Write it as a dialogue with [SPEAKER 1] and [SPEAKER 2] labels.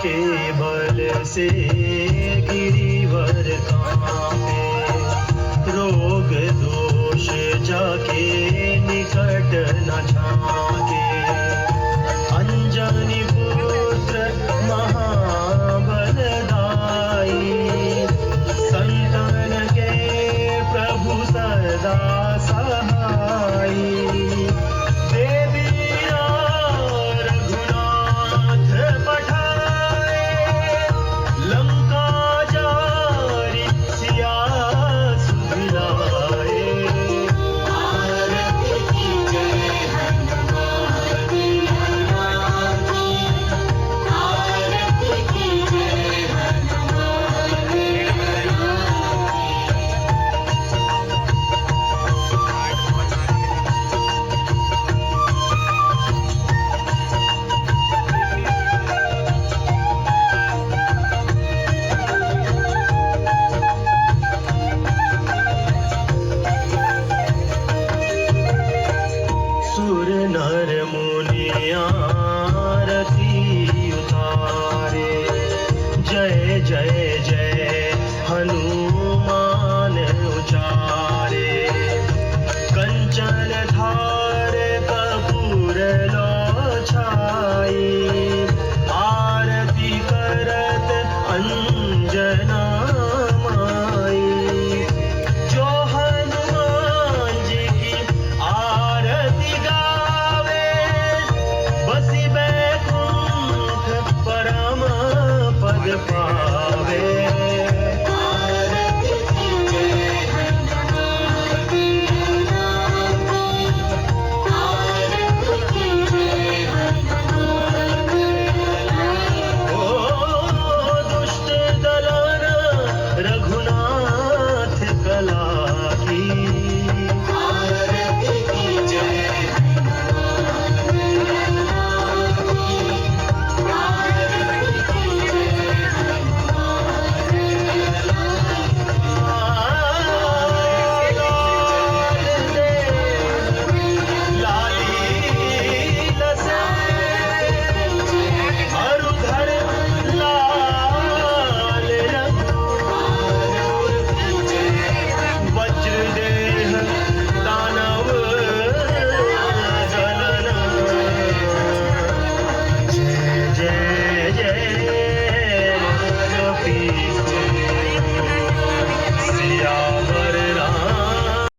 [SPEAKER 1] के बल से गिरिवर कांपे, रोग दोष जाके निकट न झांके। अंजनी पुत्र महाबलदाई, संतन के प्रभु सदा सहाई। देविया रघुनाथ पठाए, लंका जारी सिया सुधिलाए।
[SPEAKER 2] आरती की जय हनुमान ज्ञाना की, आरती की जय हनुमान ज्ञाना
[SPEAKER 1] सुर नर मुनि आरती उतारे, जय जय